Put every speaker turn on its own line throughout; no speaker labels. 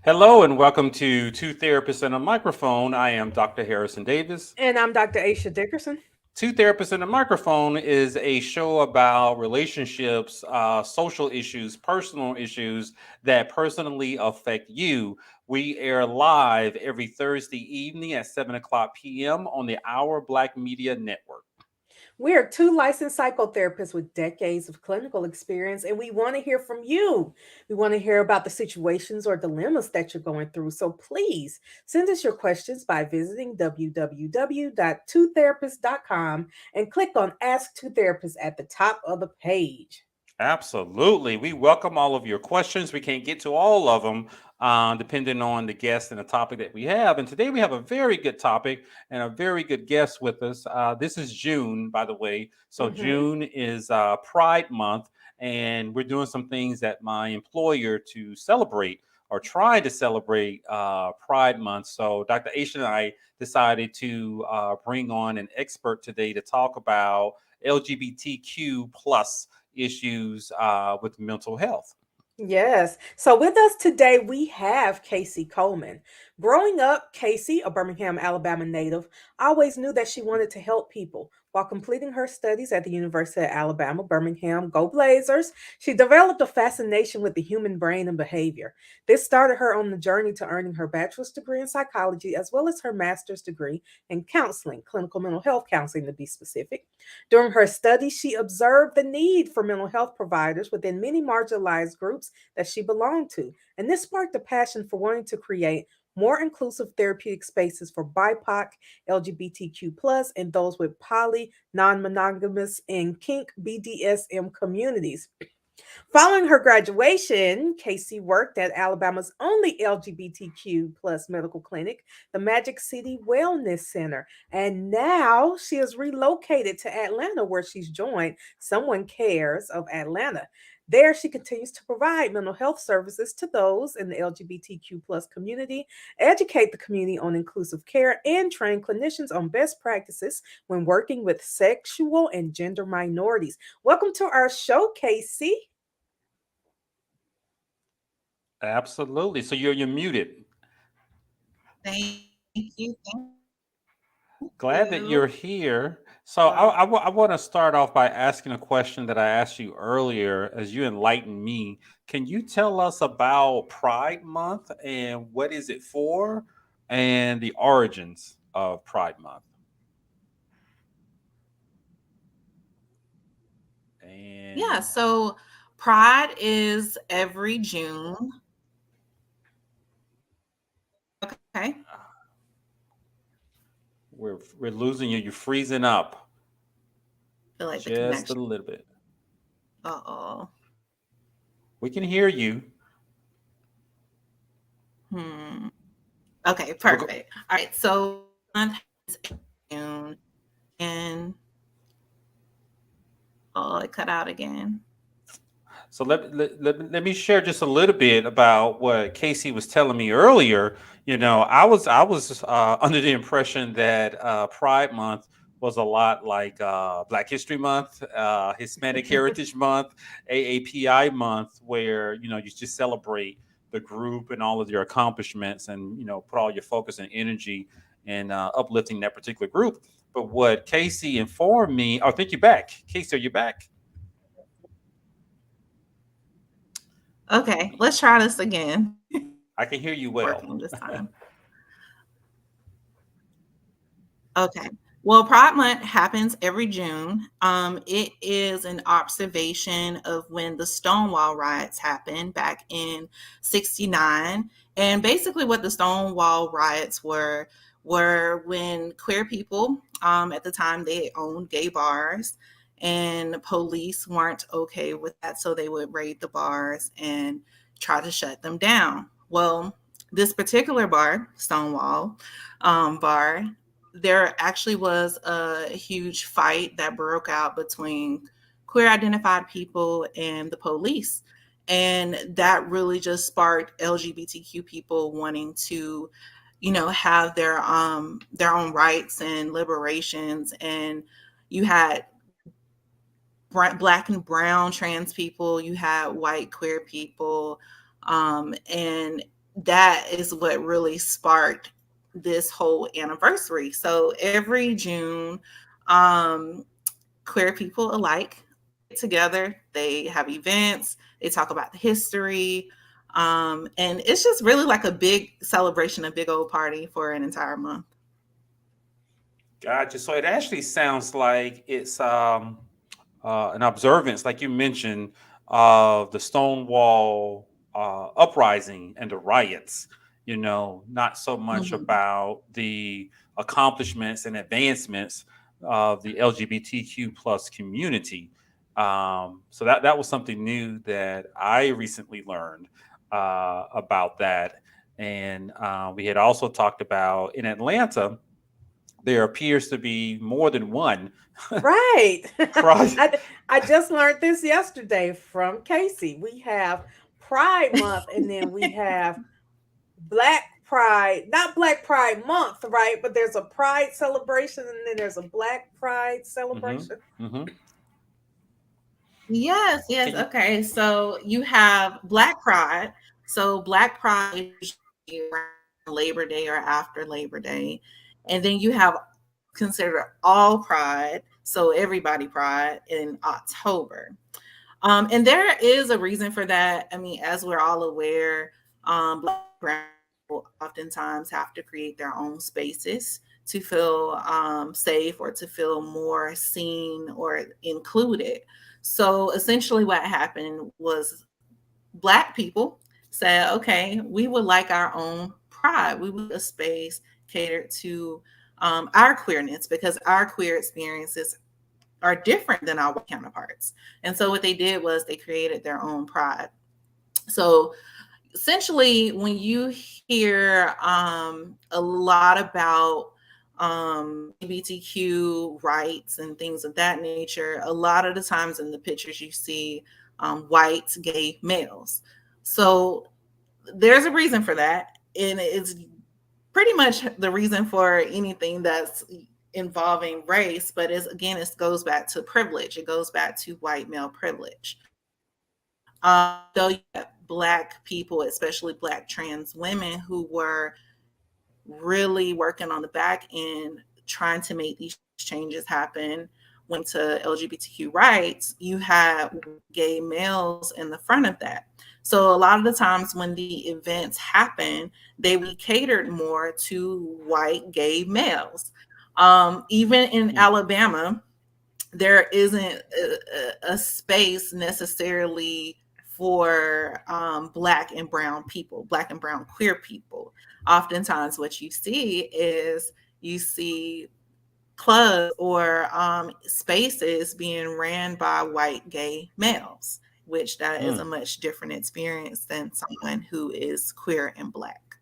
Hello and welcome to Two Therapists and a Microphone. I am Dr. Harrison Davis.
And I'm Dr. Aisha Dickerson.
Two Therapists and a Microphone is a show about relationships, social issues, personal issues that personally affect you. We air live every Thursday evening at 7 o'clock p.m. on the Our Black Media Network.
We are two licensed psychotherapists with decades of clinical experience, and we want to hear from you. We want to hear about the situations or dilemmas that you're going through. So please send us your questions by visiting www.twotherapist.com and click on Ask Two Therapists at the top of the page.
Absolutely. We welcome all of your questions. We can't get to all of them, depending on the guest and the topic that we have. And today we have a very good topic and a very good guest with us. This is June, by the way. So
Hmm.
June is Pride Month, and we're doing some things at my employer to celebrate or try to celebrate Pride Month. So Dr. Aisha and I decided to bring on an expert today to talk about LGBTQ plus issues with mental health.
Yes. So with us today, we have Casey Coleman. Growing up, Casey, a Birmingham, Alabama native, always knew that she wanted to help people. While completing her studies at the University of Alabama, Birmingham, go Blazers, she developed a fascination with the human brain and behavior. This started her on the journey to earning her bachelor's degree in psychology as well as her master's degree in counseling, clinical mental health counseling to be specific. During her studies, she observed the need for mental health providers within many marginalized groups that she belonged to. And this sparked a passion for wanting to create more inclusive therapeutic spaces for BIPOC, LGBTQ, and those with poly, non monogamous, and kink BDSM communities. Following her graduation, Casey worked at Alabama's only LGBTQ plus medical clinic, the Magic City Wellness Center. And now she is relocated to Atlanta, where she's joined Someone Cares of Atlanta. There, she continues to provide mental health services to those in the LGBTQ plus community, educate the community on inclusive care, and train clinicians on best practices when working with sexual and gender minorities. Welcome to our show, Casey.
Absolutely. So you're muted.
Thank you. Thank
Glad that
you.
you're here. So I want to start off by asking a question that I asked you earlier as you enlighten me. Can you tell us about Pride Month and what is it for and the origins of Pride Month?
Yeah,
And
so Pride is every June. Okay.
we're losing you. You're freezing up
Feel like the
just a
connection.
little bit.
Uh-oh.
We can hear you.
Hmm. Okay,
We'll go,
perfect. All right, so month is June and oh, it cut out again.
So let me share just a little bit about what Casey was telling me earlier. I was under the impression that Pride Month was a lot like Black History Month, Hispanic Heritage Month, AAPI Month, where you just celebrate the group and all of your accomplishments, and put all your focus and energy in uplifting that particular group. But what Casey informed me, oh, I think you're back, Casey. Are you back?
Okay, let's try this again.
I can hear you well.
Working this time. Okay. Well, Pride Month happens every June. It is an observation of when the Stonewall riots happened back in '69. And basically, what the Stonewall riots were when queer people, at the time, they owned gay bars, and police weren't okay with that. So they would raid the bars and try to shut them down. Well, this particular bar, Stonewall bar, there actually was a huge fight that broke out between queer identified people and the police. And that really just sparked LGBTQ people wanting to, have their own rights and liberations. And you had black and brown trans people, you had white queer people, and that is what really sparked this whole anniversary. So every June, queer people alike get together, they have events, they talk about the history, and it's just really like a big celebration, a big old party for an entire month.
Gotcha. So it actually sounds like it's an observance, like you mentioned, of the Stonewall uprising and the riots. Not so much
Mhm.
about the accomplishments and advancements of the LGBTQ plus community. So that was something new that I recently learned about that. And we had also talked about in Atlanta, there appears to be more than one
Right.
pride.
I just learned this yesterday from Casey. We have Pride Month, and then we have Black Pride, not Black Pride Month, right? But there's a Pride celebration, and then there's a Black Pride
Hmm.
celebration.
Hmm.
Yes, yes.
Can you?
Okay. So you have Black Pride. So Black Pride is usually around Labor Day or after Labor Day. And then you have considered All Pride. So everybody Pride in October. And there is a reason for that. I mean, as we're all aware, Black people oftentimes have to create their own spaces to feel safe or to feel more seen or included. So essentially, what happened was Black people said, okay, we would like our own pride. We would a space catered to our queerness because our queer experiences are different than our white counterparts. And so what they did was they created their own pride. So essentially, when you hear a lot about LGBTQ rights and things of that nature, a lot of the times in the pictures you see white gay males. So there's a reason for that. And it's pretty much the reason for anything that's involving race, but it goes back to privilege. It goes back to white male privilege. Though you have Black people, especially Black trans women, who were really working on the back end, trying to make these changes happen. Went to LGBTQ rights, you have gay males in the front of that. So a lot of the times when the events happen, they were catered more to white gay males. Even in
Mm.
Alabama, there isn't a space necessarily for Black and brown people, Black and brown queer people. Oftentimes, what you see is you see clubs or spaces being ran by white gay males, which that is a
Mm.
much different experience than someone who is queer and Black.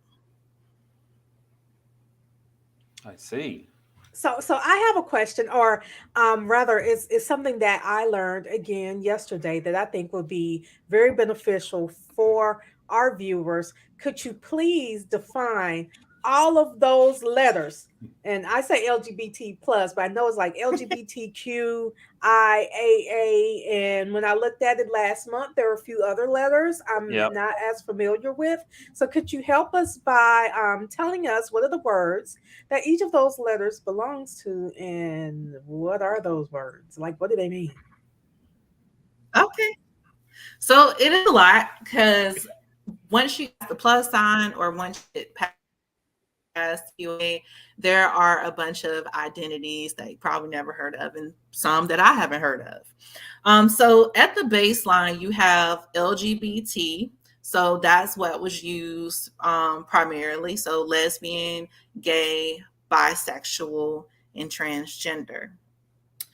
I see.
So I have a question, or rather, it's something that I learned again yesterday that I think would be very beneficial for our viewers. Could you please define all of those letters? And I say LGBT plus, but I know it's like LGBTQ, and when I looked at it last month, there were a few other letters I'm
Yep.
not as familiar with. So could you help us by telling us what are the words that each of those letters belongs to, and what are those words? Like, what do they mean?
Okay. So it is a lot because once you get the plus sign or once you get past UA, there are a bunch of identities that you probably never heard of and some that I haven't heard of. So at the baseline, you have LGBT. So that's what was used primarily. So lesbian, gay, bisexual, and transgender.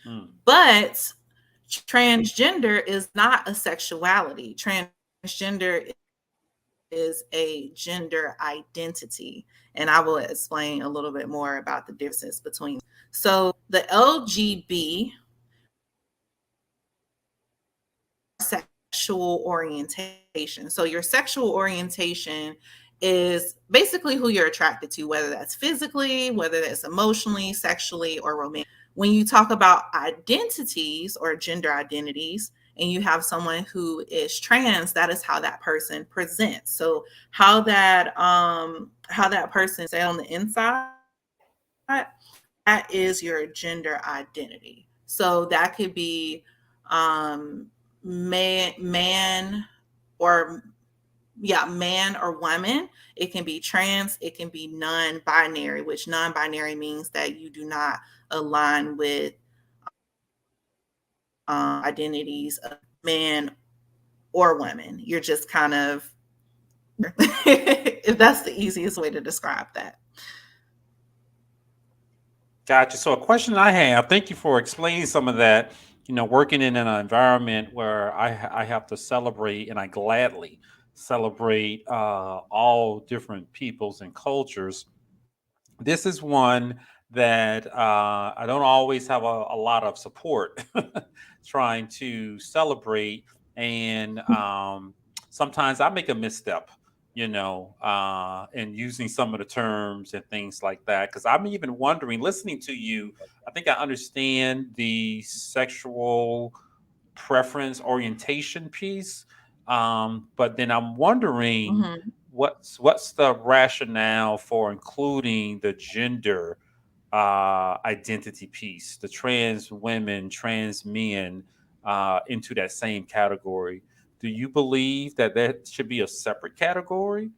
Mm.
But transgender is not a sexuality. Transgender is a gender identity. And I will explain a little bit more about the differences between. So the LGB sexual orientation. So your sexual orientation is basically who you're attracted to, whether that's physically, whether that's emotionally, sexually, or romantic. When you talk about identities or gender identities, and you have someone who is trans, that is how that person presents. So how that person say on the inside, that is your gender identity. So that could be man or man or woman. It can be trans, it can be non-binary, which non-binary means that you do not align with identities of men or women. You're just kind of, if that's the easiest way to describe that.
Gotcha. So a question I have, thank you for explaining some of that. Working in an environment where I have to celebrate, and I gladly celebrate all different peoples and cultures. This is one that I don't always have a lot of support trying to celebrate. And sometimes I make a misstep, in using some of the terms and things like that. Because I'm even wondering, listening to you, I think I understand the sexual preference orientation piece. But then I'm wondering
Mhm.
what's the rationale for including the gender identity piece, the trans women, trans men into that same category? Do you believe that that should be a separate category?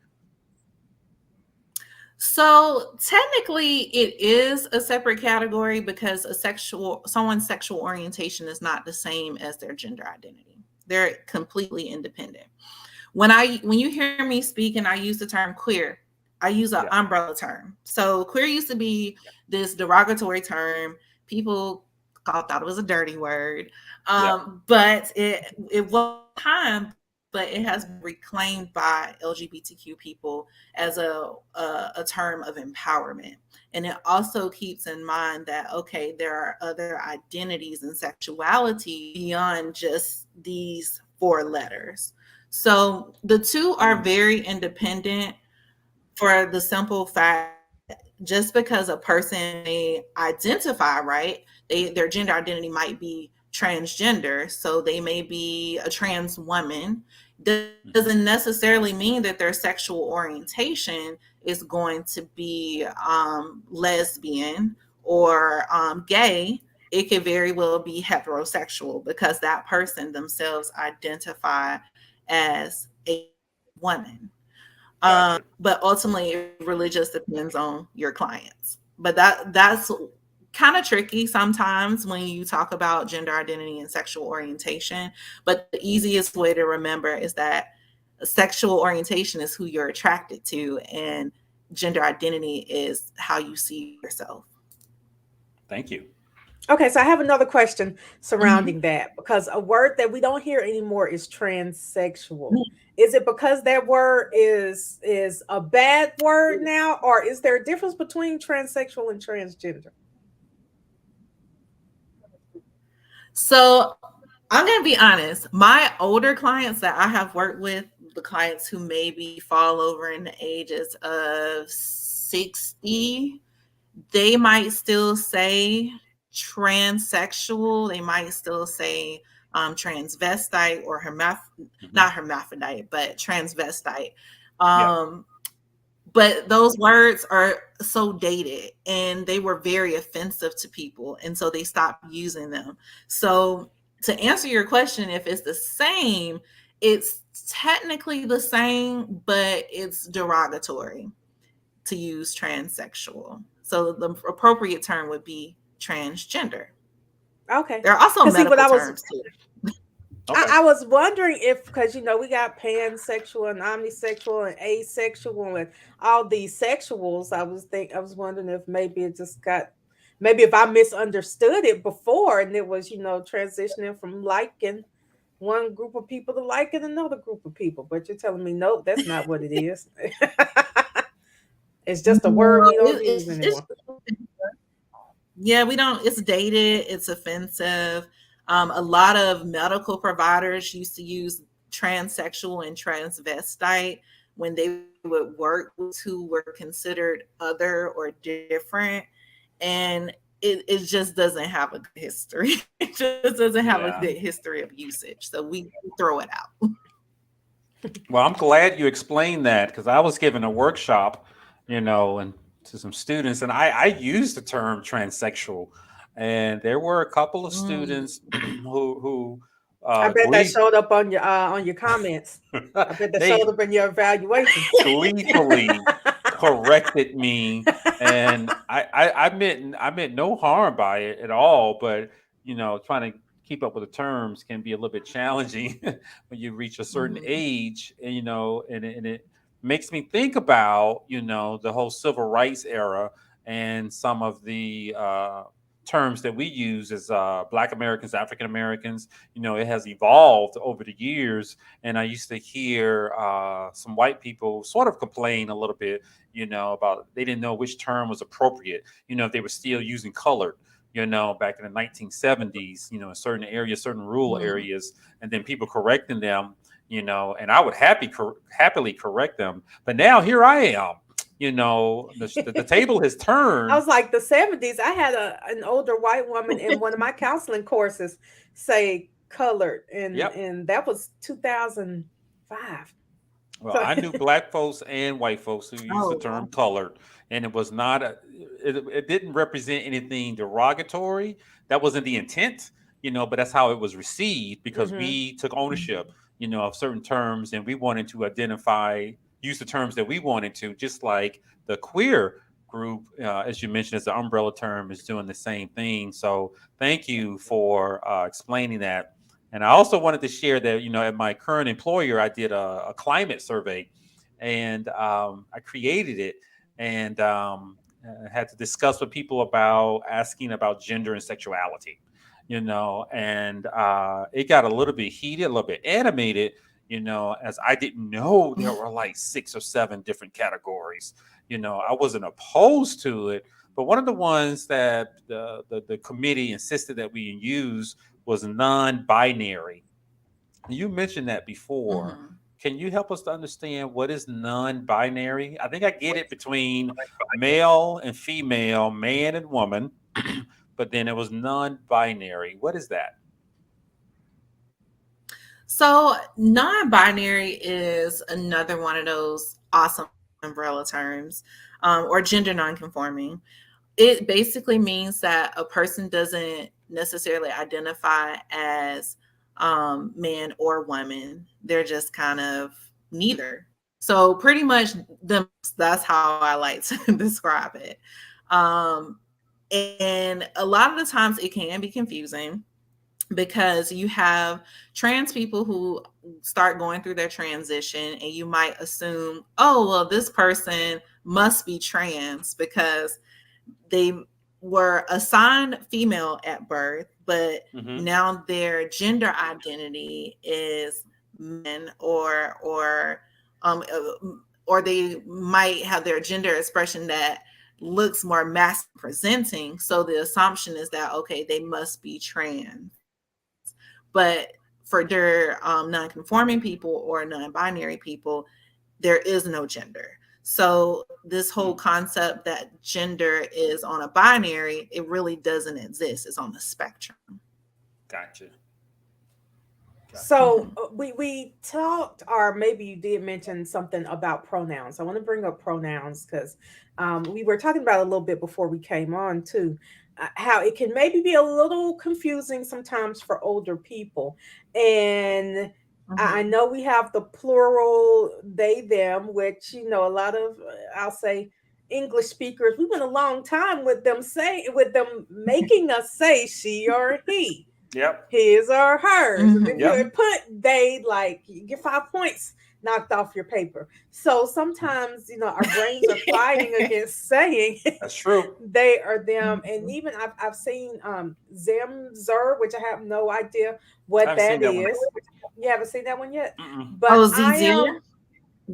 So technically it is a separate category because someone's sexual orientation is not the same as their gender identity. They're completely independent. When you hear me speak and I use the term queer, I use an
Yeah.
umbrella term. So queer used to be this derogatory term. People thought it was a dirty word.
Yeah.
But it was time, but it has been reclaimed by LGBTQ people as a term of empowerment. And it also keeps in mind that, okay, there are other identities and sexuality beyond just these four letters. So the two are
Mm.
very independent for the simple fact, just because a person may identify, right? Their gender identity might be transgender, so they may be a trans woman,
Mhm.
doesn't necessarily mean that their sexual orientation is going to be lesbian or gay. It could very well be heterosexual because that person themselves identify as a woman.
Gotcha.
But ultimately, it really just depends on your clients. But that's kind of tricky sometimes when you talk about gender identity and sexual orientation. But the easiest way to remember is that sexual orientation is who you're attracted to, and gender identity is how you see yourself.
Thank you.
Okay, so I have another question
Mhm.
surrounding that because a word that we don't hear anymore is transsexual. Is it because that word is a bad word now, or is there a difference between transsexual and transgender?
So I'm going to be honest. My older clients that I have worked with, the clients who maybe fall over in the ages of 60, they might still say transsexual. They might still say transvestite or
Hmm.
not hermaphrodite, but transvestite.
Yeah.
Um, but those words are so dated and they were very offensive to people. And so they stopped using them. So to answer your question, if it's the same, it's technically the same, but it's derogatory to use transsexual. So the appropriate term would be transgender.
Okay,
There are also
because see what
medical
I was
terms too.
Okay.
I was wondering if because we got pansexual and omnisexual and asexual and all these sexuals. I was wondering if maybe it just got maybe if I misunderstood it before and it was transitioning from liking one group of people to liking another group of people. But you're telling me nope, that's not what it is. It's just a word
No,
we don't use
it's
anymore.
yeah, we don't. It's dated. It's offensive. A lot of medical providers used to use transsexual and transvestite when they would work with who were considered other or different. And it just doesn't have a good history. It just doesn't have a
Yeah.
good history of usage. So we throw it out.
Well, I'm glad you explained that because I was giving a workshop, and to some students, and I used the term transsexual, and there were a couple of
Mm.
students who
I bet that
glee
showed up on your comments. I bet that showed
they
up in your evaluation.
gleefully corrected me, and I meant no harm by it at all, but trying to keep up with the terms can be a little bit challenging when you reach a certain
Mhm.
age, and it makes me think about the whole civil rights era and some of the terms that we use as Black Americans, African Americans. It has evolved over the years, and I used to hear some white people sort of complain a little bit, about they didn't know which term was appropriate, if they were still using colored, back in the 1970s, in certain areas, certain rural
Mhm.
areas, and then people correcting them, and I would happily correct them. But now here I am, the table has
I
turned.
was like the 70s. I had an older white woman in one of my counseling courses say colored, and
Yep.
and that was 2005.
Well,
So
I knew black folks and white folks who used the
Oh, wow.
term colored, and it was not it didn't represent anything derogatory. That wasn't the intent, but that's how it was received because
mhm.
we took
Mhm.
ownership, of certain terms, and we wanted to use the terms that we wanted to, just like the queer group, as you mentioned, as the umbrella term, is doing the same thing. So thank you for explaining that. And I also wanted to share that, at my current employer, I did a climate survey, and I created it, and had to discuss with people about asking about gender and sexuality, and it got a little bit heated, a little bit animated, as I didn't know there were like 6 or 7 different categories. I wasn't opposed to it, but one of the ones that the committee insisted that we use was non-binary. You mentioned that before.
Mhm.
Can you help us to understand what is non-binary? I think I get it between male and female, man and woman, but then it was non-binary. What is that?
So non-binary is another one of those awesome umbrella terms, or gender non-conforming. It basically means that a person doesn't necessarily identify as man or woman. They're just kind of neither. So pretty much that's how I like to describe it. Um, and a lot of the times it can be confusing because you have trans people who start going through their transition and you might assume, oh, well, this person must be trans because they were assigned female at birth, but
Hmm.
now their gender identity is men, or they might have their gender expression that looks more masculine presenting. So the assumption is that okay, they must be trans. But for their non-conforming people or non-binary people, there is no gender. So this whole concept that gender is on a binary, it really doesn't exist. It's on the spectrum.
Gotcha. Gotcha.
So
Mhm.
we talked, or maybe you did mention something about pronouns. I want to bring up pronouns because we were talking about it a little bit before we came on too, how it can maybe be a little confusing sometimes for older people. And I
Mhm.
know we have the plural they them, which a lot of I'll say English speakers. We went a long time with them making us say she or he,
Yep.
his or hers. And then you
Yep.
Mhm.
would put they, like you get 5 points knocked off your paper. So sometimes, our brains are fighting against saying
That's true.
they are them. And
Mhm.
even I've seen Zim Zer, which I have no idea
I
what
haven't seen
that
that one.
is. You haven't seen that one yet?
Mm-mm.
But
Oh,
I
ZZ,
am.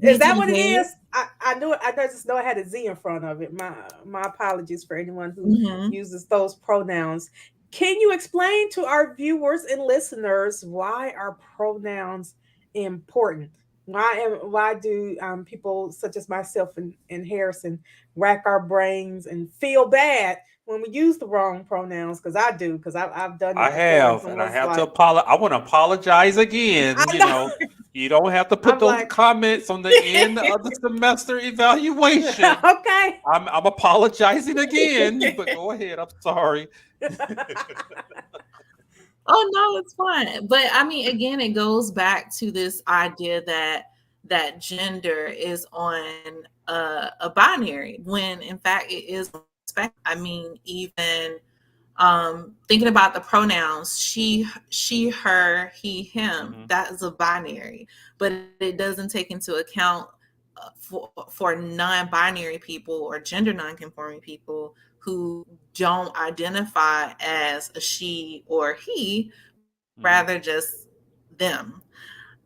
Is that what it
ZZZ.
is? I knew it. I just know I had a Z in front of it. My apologies for anyone who
Mhm.
uses those pronouns. Can you explain to our viewers and listeners why are pronouns important? Why do people such as myself and Harrison rack our brains and feel bad when we use the wrong pronouns? Because I do, because I've done
I
it before, and
have, and I
someone's
have to
like,
apologize. I want to apologize again.
I
You
know.
know, you don't have to put
I'm
those
like,
comments on the end of the semester evaluation.
okay.
I'm apologizing again, but go ahead. I'm sorry.
Oh no, it's fine. But I mean, again, it goes back to this idea that gender is on a binary when in fact it is a spectrum. I mean, even thinking about the pronouns she, her, he, him,
Hmm.
that is a binary, but it doesn't take into account for non-binary people or gender non-conforming people who don't identify as a she or he,
Hmm.
rather just them.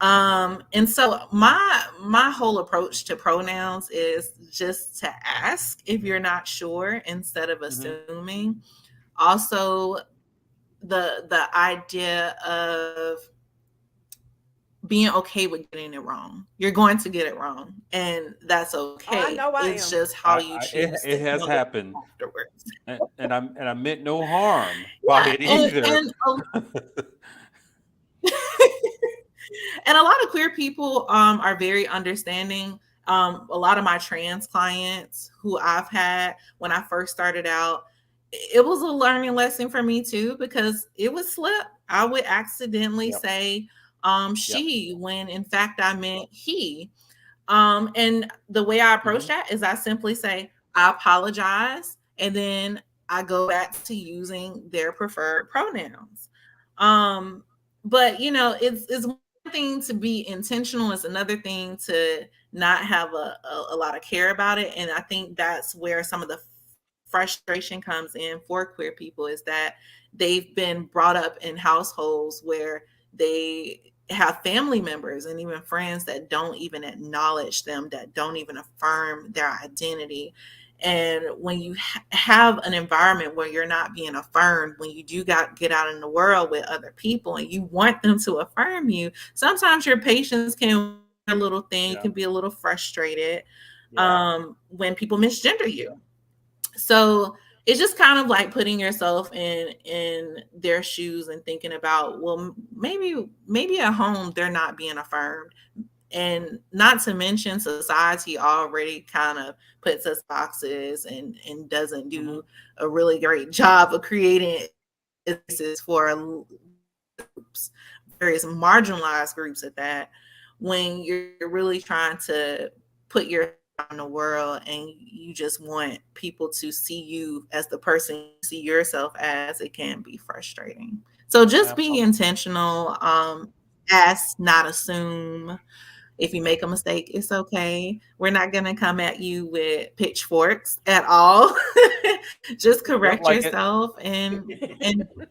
And so my whole approach to pronouns is just to ask if you're not sure instead of
Hmm.
assuming. Also, the idea of being okay with getting it wrong. You're going to get it wrong, and that's
Oh, I
okay.
know I
It's
am.
just how you
It,
choose to
it has
handle it
happened,
afterwards.
and I meant no harm by
Yeah,
it either.
and a lot of queer people are very understanding. A lot of my trans clients who I've had when I first started out, it was a learning lesson for me too, because it would slip. I would accidentally
Yep.
say
Yep.
she when in fact I meant he. And the way I approach
Hmm.
that is I simply say, I apologize. And then I go back to using their preferred pronouns. Um, but it's one thing to be intentional, it's another thing to not have a lot of care about it. And I think that's where some of the frustration comes in for queer people, is that they've been brought up in households where they have family members and even friends that don't even acknowledge them, that don't even affirm their identity. And when you have an environment where you're not being affirmed, when you do get out in the world with other people and you want them to affirm you, sometimes your patience can be a little thin, you
Yeah.
can be a little frustrated
Yeah.
when people misgender you. So it's just kind of like putting yourself in their shoes and thinking about, well, maybe at home they're not being affirmed. And not to mention society already kind of puts us boxes and doesn't
Hmm.
do a really great job of creating spaces for groups, various marginalized groups at that, when you're really trying to put your in the world and you just want people to see you as the person you see yourself as, it can be frustrating. So just be
Absolutely.
intentional. Ask, not assume. If you make a mistake, it's okay. We're not going to come at you with pitchforks at all. Just
Yep.
correct
Like it.
yourself and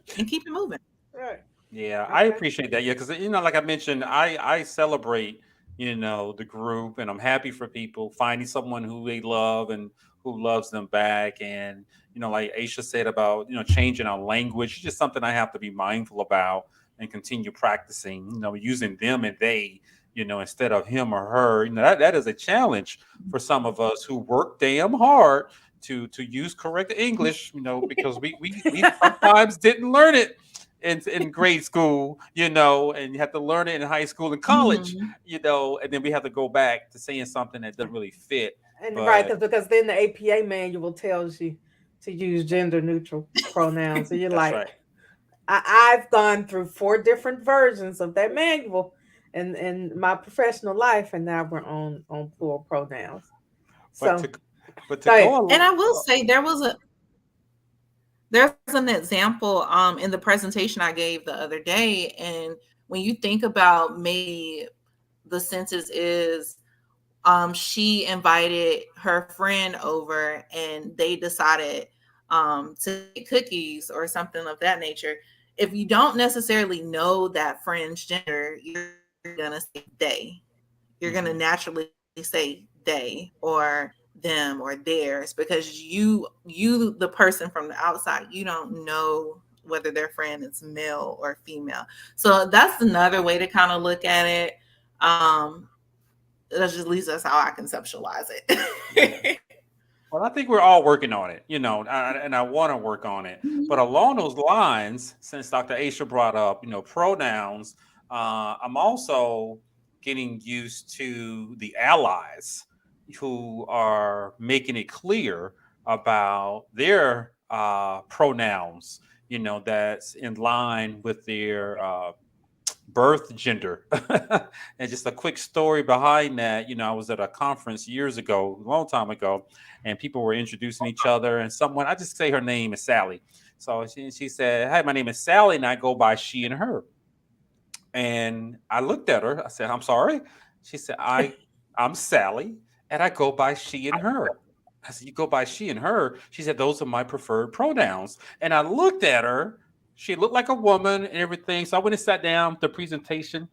keep it moving.
Right.
Yeah, I
Okay.
appreciate that. Yeah, because like I mentioned, I celebrate the group, and I'm happy for people finding someone who they love and who loves them back. And like Aisha said about changing our language, it's just something I have to be mindful about and continue practicing. Using them and they. Instead of him or her. That is a challenge for some of us who work damn hard to use correct English. Because we sometimes didn't learn it in grade school, and you have to learn it in high school and college,
Mhm.
and then we have to go back to saying something that doesn't really fit.
And right,
But
because then the APA manual tells you to use gender neutral pronouns, and you're
that's
like,
right.
I've gone through four different versions of that manual in my professional life, and now we're on plural pronouns.
But
So
to but to
go
go
ahead.
And I
along,
will say there's an example in the presentation I gave the other day. And when you think about, maybe the census is she invited her friend over and they decided to make cookies or something of that nature. If you don't necessarily know that friend's gender, you're gonna say they. You're gonna
mhm,
naturally say they or them or theirs, because you the person from the outside, you don't know whether their friend is male or female. So that's another way to kind of look at it. That's just at least that's how I conceptualize
Yeah.
it.
Well, I think we're all working on it, and I want to work on it. But
Mhm.
along those lines, since Dr. Aisha brought up, pronouns, I'm also getting used to the allies who are making it clear about their pronouns, that's in line with their birth gender. And just a quick story behind that, I was at a conference years ago, a long time ago, and people were introducing each other, and someone, I just say her name is Sally. So she said, "Hi, my name is Sally, and I go by she and her." And I looked at her. I said, "I'm sorry." She said, I'm Sally, and I go by she and her." I said, "You go by she and her?" She said, "Those are my preferred pronouns." And I looked at her. She looked like a woman and everything. So I went and sat down the presentation,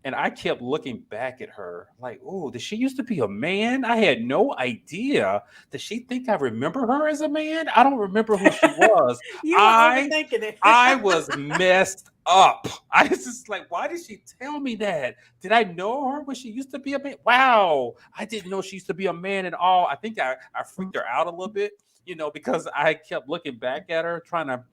and I kept looking back at her like, "Oh, did she used to be a man?" I had no idea. Does she think I remember her as a man? I don't remember who she was.
You were
I
overthinking it.
I was messed up. I was just like, why did she tell me that? Did I know her when she used to be a man? Wow. I didn't know she used to be a man at all. I think I freaked her out a little bit, because I kept looking back at her, trying to,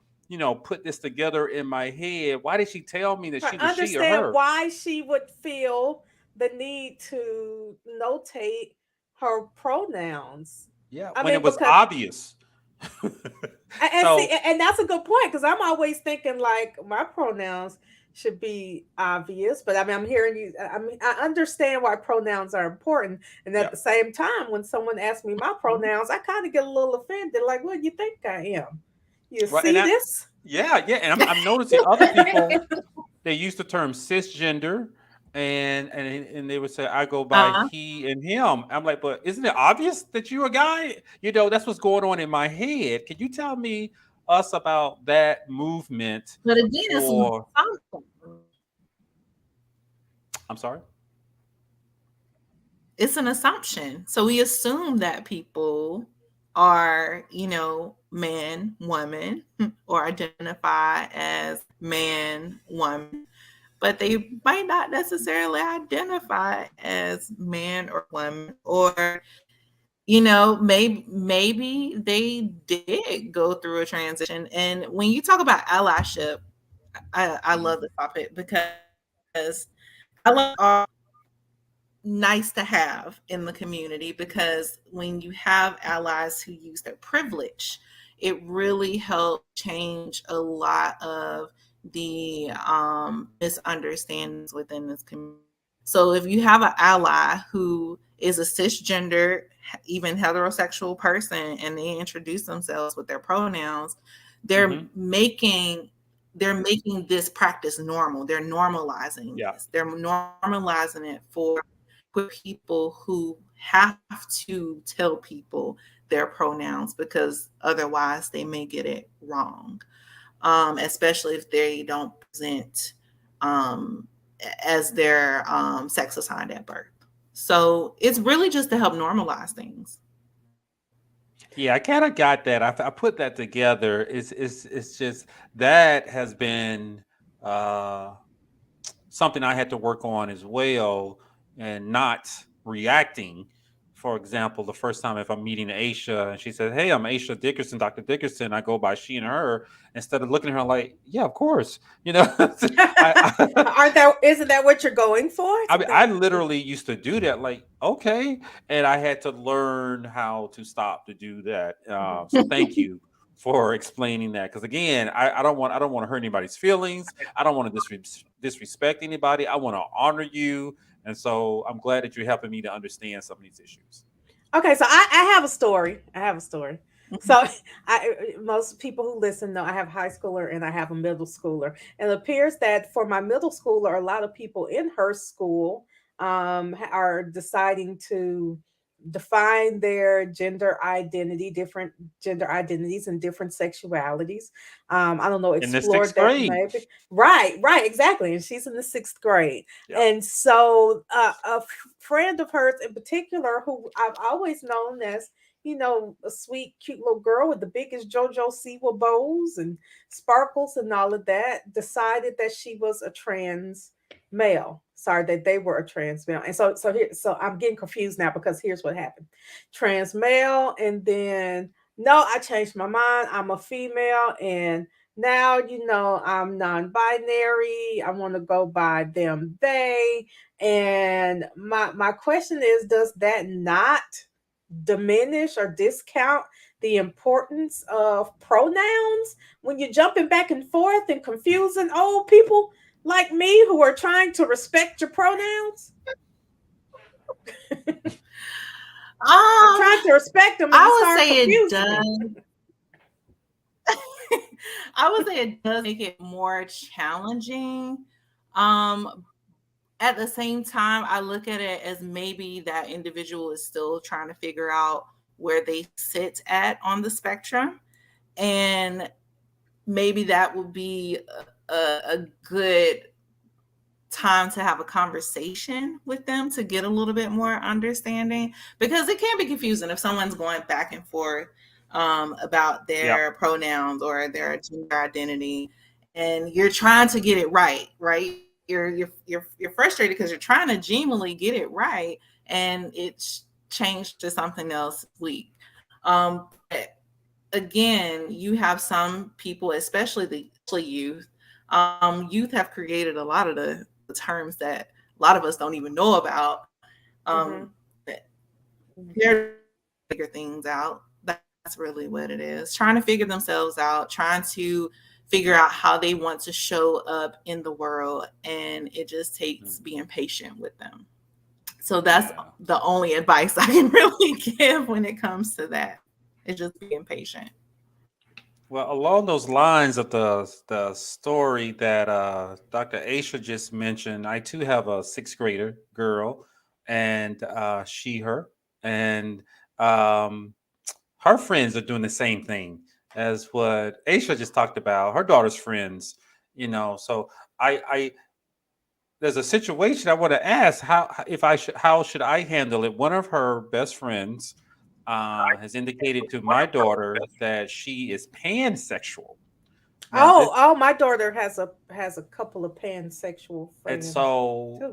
put this together in my head. Why did she tell me that
I
she was she or
understand
her?
why she would feel the need to notate her pronouns.
Yeah,
I
when it
mean,
was
because
obvious.
and see,
So,
and that's a good point because I'm always thinking like my pronouns should be obvious, but I mean, I'm hearing you. I mean, I understand why pronouns are important, and at
yeah.
the same time, when someone asks me my pronouns, I kind of get a little offended. Like, what do you think I am? You
Right. And
see
that,
this?
yeah, yeah. And I'm noticing other people, they use the term cisgender, and they would say I go by
Uh,
he and him. I'm like, but isn't it obvious that you're a guy? That's what's going on in my head. Can you tell me us about that movement
but again, it's an
for?
assumption.
I'm sorry.
It's an assumption. So we assume that people are, man, woman, or identify as man, woman, but they might not necessarily identify as man or woman, or maybe they did go through a transition. And when you talk about allyship, I
Mhm.
love this topic because allies are nice to have in the community, because when you have allies who use their privilege, it really helps change a lot of the misunderstandings within this community. So if you have an ally who is a cisgender, even heterosexual person, and they introduce themselves with their pronouns, they're
Mhm.
making they're making this practice normal. They're normalizing
Yeah.
this. They're normalizing it for people who have to tell people their pronouns, because otherwise they may get it wrong, especially if they don't present um, as their sex assigned at birth. So it's really just to help normalize things.
Yeah, I kind of got that. I put that together. It's just that has been uh something I had to work on as well, and not reacting. For example, the first time if I'm meeting Aisha and she says, "Hey, I'm Aisha Dickerson, Dr. Dickerson," I go by she and her, instead of looking at her like, "Yeah, of course," I
Aren't that isn't that what you're going for?
I mean, I literally used to do that, like, okay, and I had to learn how to stop to do that. So thank you for explaining that, because again, I don't want to hurt anybody's feelings. I don't want to disrespect anybody. I want to honor you, and so I'm glad that you're helping me to understand some of these issues.
Okay, so I have a story. I have a story. So most people who listen know I have a high schooler and I have a middle schooler. And it appears that for my middle schooler, a lot of people in her school are deciding to define their gender identity, different gender identities and different sexualities. I don't know,
In the
explore
sixth
that
grade,
maybe. Right, exactly. And she's in the sixth grade.
yeah.
And so friend of hers in particular, who I've always known as, a sweet, cute little girl with the biggest JoJo Siwa bows and sparkles and all of that, decided that she was a trans male. sorry, that they were a trans male. And so I'm getting confused now because here's what happened. Trans male, and then no, I changed my mind. I'm a female, and now I'm non-binary. I want to go by them, they. And my question is, does that not diminish or discount the importance of pronouns when you're jumping back and forth and confusing old people like me who are trying to respect your pronouns? I'm trying to respect them.
I would say it does. I would say it does make it more challenging. At the same time, I look at it as maybe that individual is still trying to figure out where they sit at on the spectrum. And maybe that would be a good time to have a conversation with them to get a little bit more understanding, because it can be confusing if someone's going back and forth about their pronouns or their gender identity, and you're trying to get it right. You're frustrated because you're trying to genuinely get it right, and it's changed to something else weak. But again, you have some people, especially the youth. Youth have created a lot of the terms that a lot of us don't even know about. They're figure things out. That's really what it is. Trying to figure themselves out, trying to figure out how they want to show up in the world, and it just takes being patient with them. So that's the only advice I can really give when it comes to that. It's just being patient.
Well, along those lines of the story that Dr. Aisha just mentioned, I too have a sixth grader girl, and her, and her friends are doing the same thing as what Aisha just talked about. Her daughter's friends, So I there's a situation I want to ask how should I handle it? One of her best friends has indicated to my daughter that she is pansexual.
Now, my daughter has a couple of pansexual friends.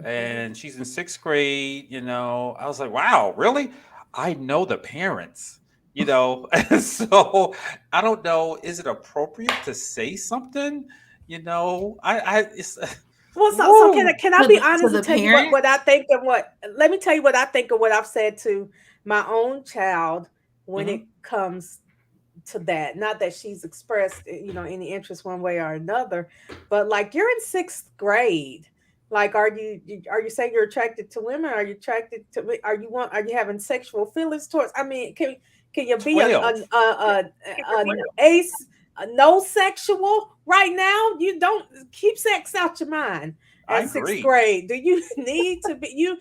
And she's in sixth grade. I was like, wow, really? I know the parents. And so I don't know. Is it appropriate to say something? It's.
Well, so can I be honest and tell you what I think of let me tell you what I think of what I've said to my own child when it comes to that. Not that she's expressed, any interest one way or another, but like, you're in sixth grade. Like, are you saying you're attracted to women? Are you attracted to? Are you having sexual feelings towards? I mean, can you be no sexual right now? You don't keep sex out your mind at sixth grade. Do you need to be you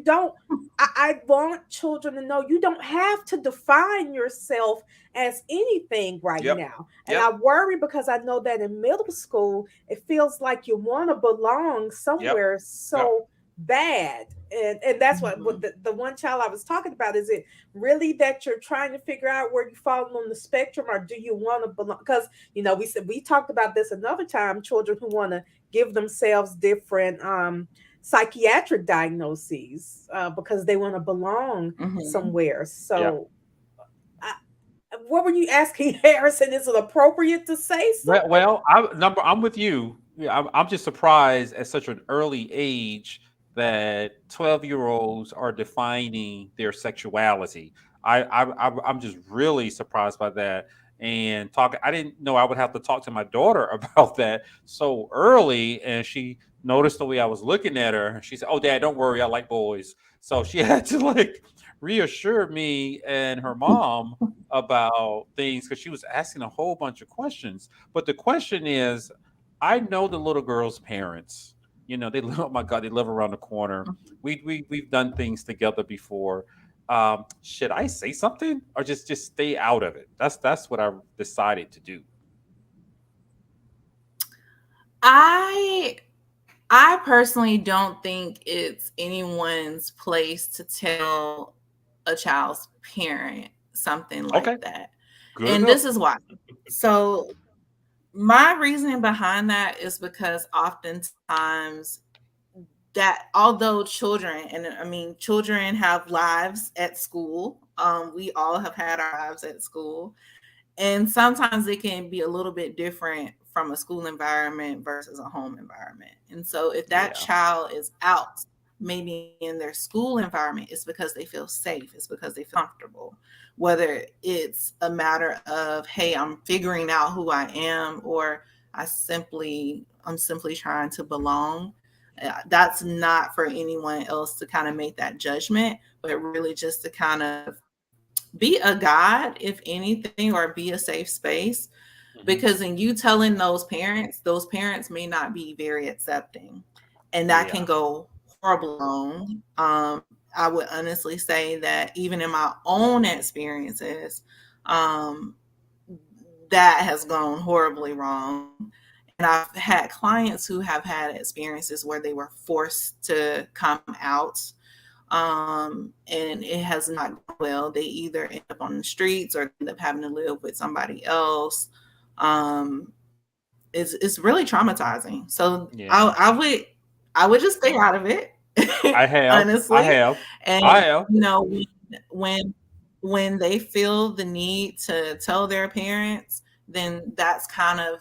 don't? I want children to know you don't have to define yourself as anything now. And I worry because I know that in middle school it feels like you want to belong somewhere bad. And that's what the one child I was talking about. Is it really that you're trying to figure out where you fall on the spectrum, or do you want to belong? Because we talked about this another time, children who want to give themselves different psychiatric diagnoses because they want to belong somewhere. So what were you asking, Harrison? Is it appropriate to say something?
Well, I'm with you. I'm just surprised at such an early age that 12-year-olds are defining their sexuality. I'm just really surprised by that. And I didn't know I would have to talk to my daughter about that so early. And she noticed the way I was looking at her. She said, "Oh, Dad, don't worry, I like boys." So she had to reassure me and her mom about things, because she was asking a whole bunch of questions. But the question is, I know the little girl's parents. They live. Oh my God, they live around the corner. We've done things together before. Should I say something or just stay out of it? That's what I decided to do.
I personally don't think it's anyone's place to tell a child's parent something like that. Good and enough. This is why. So my reasoning behind that is because oftentimes that although children, and I mean, children have lives at school, we all have had our lives at school, and sometimes it can be a little bit different from a school environment versus a home environment. And so if that
Yeah.
child is out, maybe in their school environment, it's because they feel safe, it's because they feel comfortable. Whether it's a matter of, hey, I'm figuring out who I am, or I'm simply trying to belong. That's not for anyone else to kind of make that judgment, but really just to kind of be a guide, if anything, or be a safe space.
Mhm.
Because in you telling those parents may not be very accepting, and that can
Yeah.
go horribly wrong. I would honestly say that even in my own experiences, um, that has gone horribly wrong. And I've had clients who have had experiences where they were forced to come out, and it has not gone well. They either end up on the streets or end up having to live with somebody else. Um, it's really traumatizing. So
Yeah.
I would just stay out of it,
I have. I
honestly.
have.
And
I have.
you know, when when they feel the need to tell their parents, then that's kind of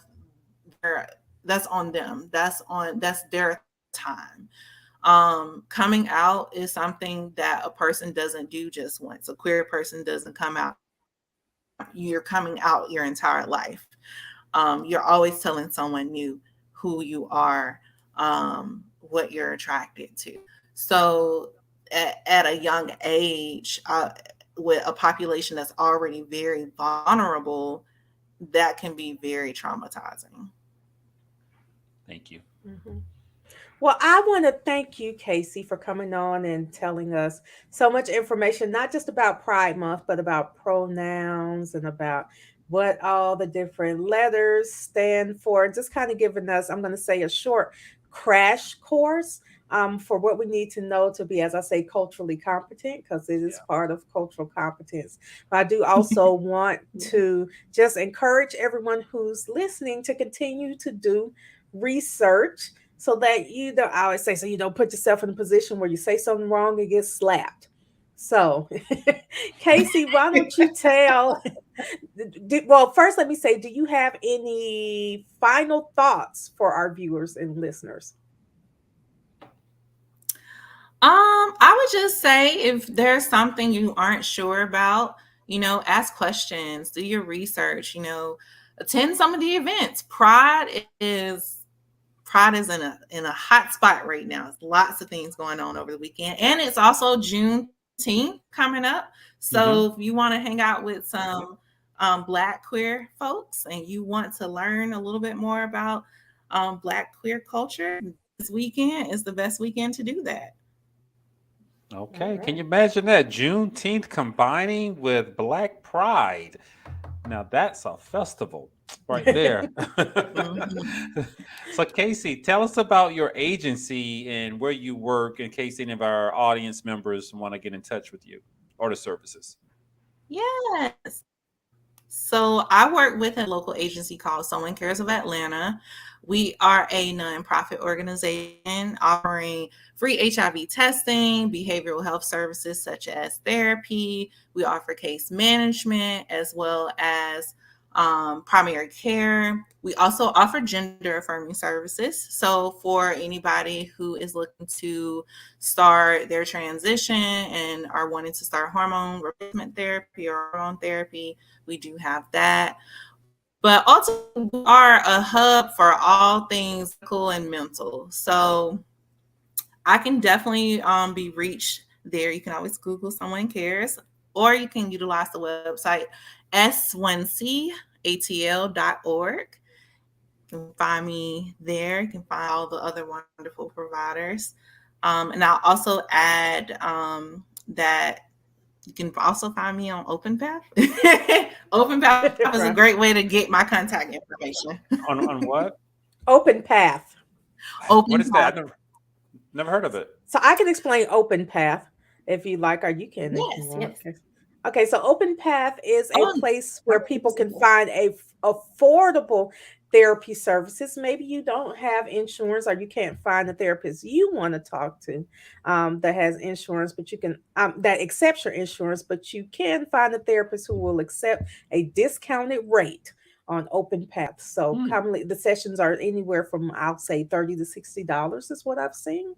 their, that's on them. That's their time. Coming out is something that a person doesn't do just once. A queer person doesn't come out. You're coming out your entire life. You're always telling someone new who you are, what you're attracted to. So at a young age, with a population that's already very vulnerable, that can be very traumatizing.
Thank you.
Mhm. Well, I want to thank you, Casey, for coming on and telling us so much information, not just about Pride Month, but about pronouns and about what all the different letters stand for. Just kind of giving us, I'm going to say, a short crash course for what we need to know to be, as I say, culturally competent, because it is
Yeah.
part of cultural competence. But I do also want to just encourage everyone who's listening to continue to do research so that you don't, I always say, so you don't put yourself in a position where you say something wrong and get slapped. So, Casey, why don't you tell? Well, first, let me say, do you have any final thoughts for our viewers and listeners?
I would just say if there's something you aren't sure about, ask questions, do your research, attend some of the events. Pride is in a hot spot right now. There's lots of things going on over the weekend, and it's also Juneteenth coming up.
Hmm.
So if you want to hang out with some Black queer folks and you want to learn a little bit more about Black queer culture, this weekend is the best weekend to do that.
All
Okay. Can
right.
you imagine that? Juneteenth combining with Black Pride. Now that's a festival right there.
Mhm.
So, Casey, tell us about your agency and where you work in case any of our audience members want to get in touch with you or the services.
Yes. So I work with a local agency called Someone Cares of Atlanta. We are a nonprofit organization offering free HIV testing, behavioral health services such as therapy. We offer case management as well as primary care. We also offer gender affirming services. So for anybody who is looking to start their transition and are wanting to start hormone replacement therapy or hormone therapy, we do have that. But also, we are a hub for all things physical and mental. So I can definitely be reached there. You can always Google Someone Cares, or you can utilize the website s1catl.org. You can find me there. You can find all the other wonderful providers. And I'll also add that you can also find me on OpenPath. OpenPath is a
Right.
great way to get my contact information.
On what?
Open Path.
What is that?
OpenPath.
I never heard of it.
So I can explain Open Path if you like, or you can if you
Yes,
want.
yes.
Okay. Okay, so Open Path is a
Oh,
place where people can find a affordable therapy services. Maybe you don't have insurance or you can't find a therapist you want to talk to that has insurance, but you can that accepts your insurance, but you can find a therapist who will accept a discounted rate on Open Path. So
Hmm.
commonly the sessions are anywhere from I'll say $30 to $60 is what I've seen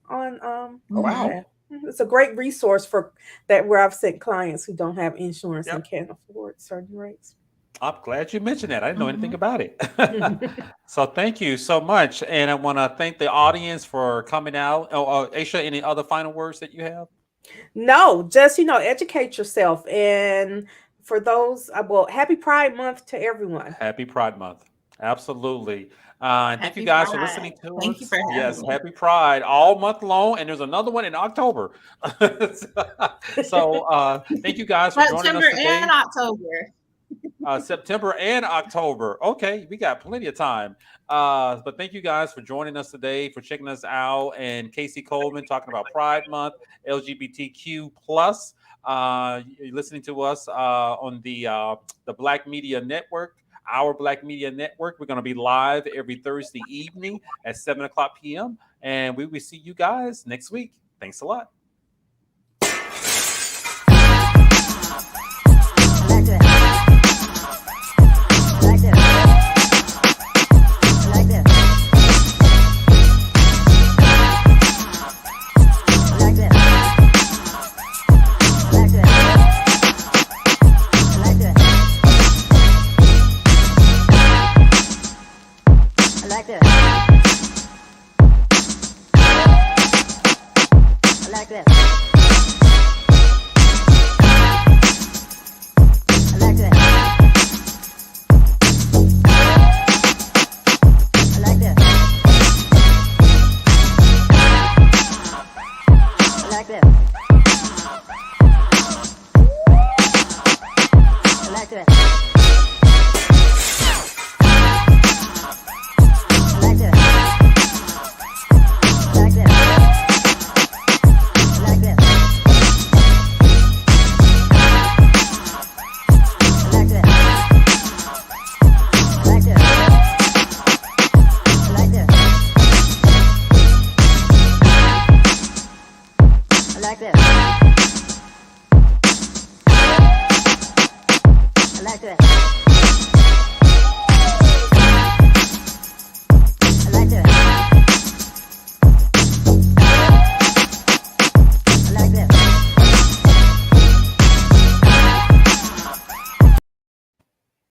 on
Oh,
Open
Mhm.
wow.
Path. It's a great resource for that where I've sent clients who don't have insurance and
Yep.
can't afford certain rates.
I'm glad you mentioned that. I didn't know anything
Mhm.
about it. So thank you so much. And I want to thank the audience for coming out. Oh, Aisha, any other final words that you have?
No, just educate yourself. And for those, well, happy Pride Month to everyone.
Happy Pride Month. Absolutely. And thank you
Happy
guys for
Pride.
listening to
Thank you
us.
for
Yes,
having me.
happy Pride all month long. And there's another one in October. So thank you guys for joining us
September and
today.
October.
September and October. Okay, we got plenty of time. But thank you guys for joining us today, for checking us out. And Casey Coleman talking about Pride Month, LGBTQ plus. You're listening to us on the Black Media Network. Our Black Media Network. We're going to be live every Thursday evening at 7 o'clock p.m. And we will see you guys next week. Thanks a lot.
like that.